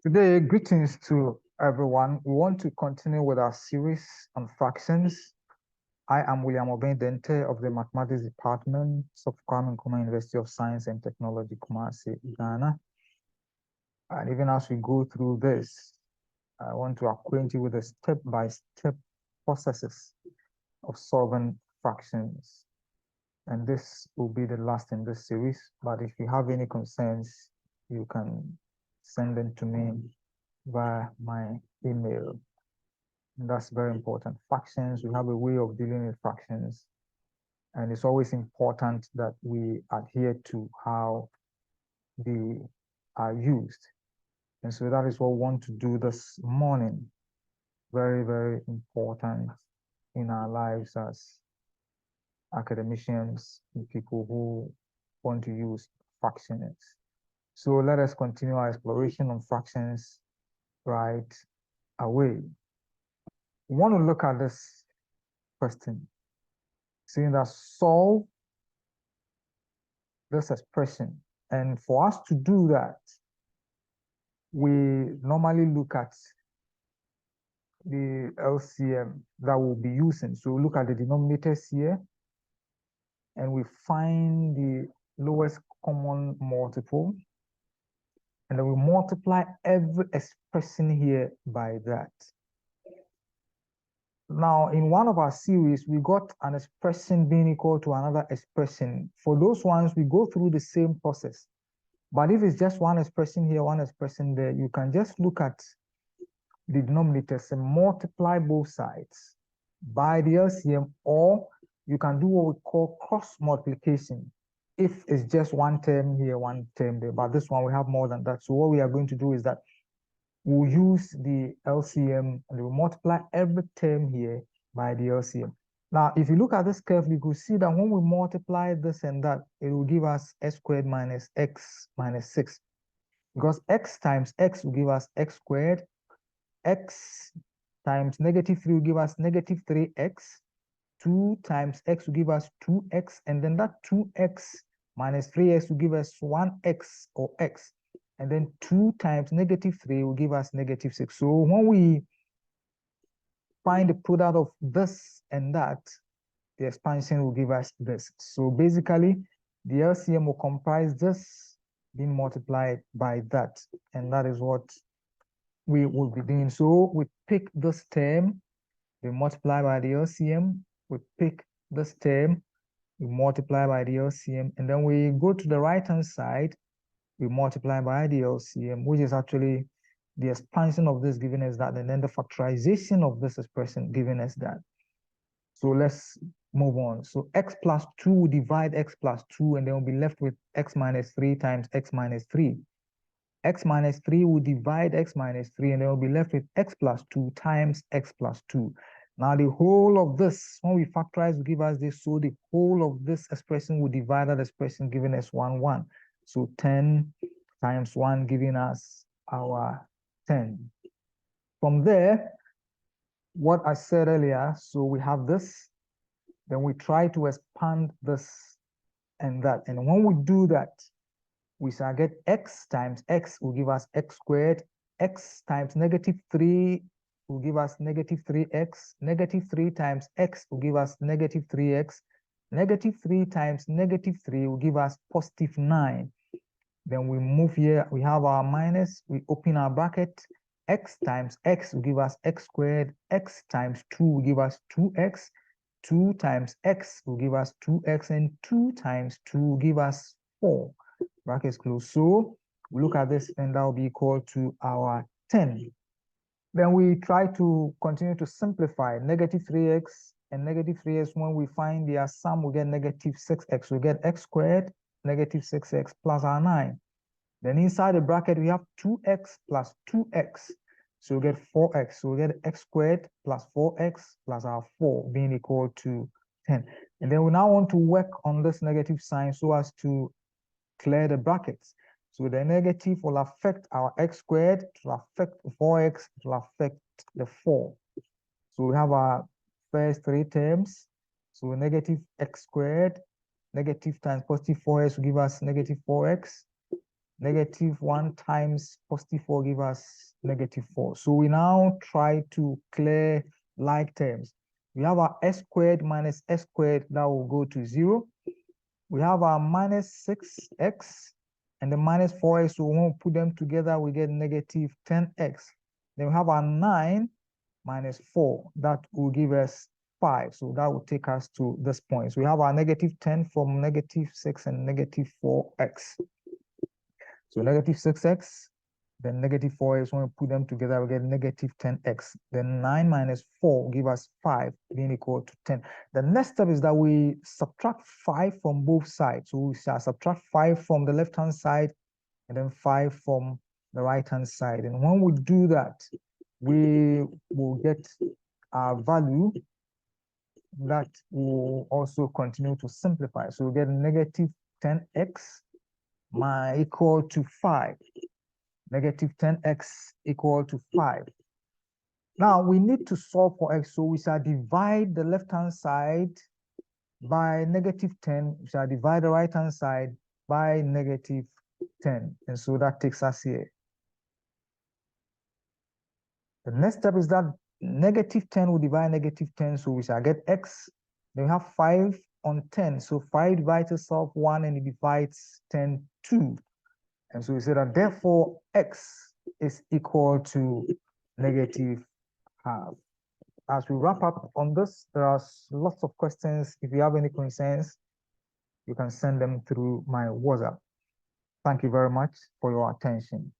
Today, greetings to everyone. We want to continue with our series on fractions. I am William Obeng-Denteh of the Mathematics Department of Kwame Nkrumah University of Science and Technology, Kumasi, Ghana. And even as we go through this, I want to acquaint you with the step-by-step processes of solving fractions. And this will be the last in this series. But if you have any concerns, you can send them to me via my email. And that's very important. Fractions, we have a way of dealing with fractions. And it's always important that we adhere to how they are used. And so that is what we want to do this morning. Very, very important in our lives as academicians and people who want to use fractions. So let us continue our exploration on fractions right away. We want to look at this question, saying that solve this expression. And for us to do that, we normally look at the LCM that we'll be using. So we look at the denominators here, and we find the lowest common multiple, and then we multiply every expression here by that. Now, in one of our series, we got an expression being equal to another expression. For those ones, we go through the same process. But if it's just one expression here, one expression there, you can just look at the denominators and multiply both sides by the LCM, or you can do what we call cross multiplication. If it's just one term here, one term there, but this one we have more than that. So what we are going to do is that we'll use the LCM and we'll multiply every term here by the LCM. Now, if you look at this carefully, you could see that when we multiply this and that, it will give us x squared minus x minus 6. Because x times x will give us x squared, x times negative 3 will give us negative 3x, 2 times x will give us 2x, and then that 2x minus 3x will give us 1x or x. And then 2 times negative 3 will give us negative 6. So when we find the product of this and that, the expansion will give us this. So basically, the LCM will comprise this being multiplied by that. And that is what we will be doing. So we pick this term, we multiply by the LCM. We pick this term, we multiply by the LCM. And then we go to the right-hand side, we multiply by the LCM, which is actually the expansion of this giving us that, and then the factorization of this expression giving us that. So let's move on. So x plus 2 will divide x plus 2, and then we'll be left with x minus 3 times x minus 3. X minus 3 will divide x minus 3, and then we'll be left with x plus 2 times x plus 2. Now the whole of this, when we factorize, will give us this. So the whole of this expression will divide that expression, giving us 1, 1. So 10 times 1 giving us our 10. From there, what I said earlier, so we have this, then we try to expand this and that. And when we do that, we shall get x times x will give us x squared, x times negative 3 will give us negative 3x, negative 3 times x will give us negative 3x, negative 3 times negative 3 will give us positive 9. Then we move here, we have our minus, we open our bracket, x times x will give us x squared, x times 2 will give us 2x, 2 times x will give us 2x, and 2 times 2 will give us 4. Brackets close. So we look at this, and that will be equal to our 10. Then we try to continue to simplify negative 3x and negative 3x. When we find their sum, we get negative 6x. We get x squared, negative 6x plus our 9. Then inside the bracket, we have 2x plus 2x. So we get 4x. So we get x squared plus 4x plus our 4 being equal to 10. And then we now want to work on this negative sign so as to clear the brackets. So the negative will affect our x squared, it will affect 4x, it will affect the 4. So we have our first 3 terms. So negative x squared, negative times positive 4x will give us negative 4x. Negative 1 times positive 4 give us negative 4. So we now try to clear like terms. We have our s squared minus s squared, that will go to 0. We have our minus 6x and the minus 4x, so when we put them together, we get negative 10x. Then we have our 9 minus 4, that will give us 5. So that will take us to this point. So we have our negative 10 from negative 6 and negative 4x. So negative 6x, then negative 4x, when we put them together, we get negative 10x. Then 9 minus 4 give us 5, being equal to 10. The next step is that we subtract 5 from both sides. So we shall subtract 5 from the left-hand side and then 5 from the right-hand side. And when we do that, we will get our value that will also continue to simplify. So we get negative 10x equal to 5. Negative 10x equal to 5. Now we need to solve for x, so we shall divide the left-hand side by negative 10. We shall divide the right-hand side by negative 10. And so that takes us here. The next step is that negative 10 will divide negative 10, so we shall get x. Then we have 5 on 10. So 5 divides itself 1 and it divides 10, 2. And so we say that therefore x is equal to negative half. As we wrap up on this, there are lots of questions. If you have any concerns, you can send them through my WhatsApp. Thank you very much for your attention.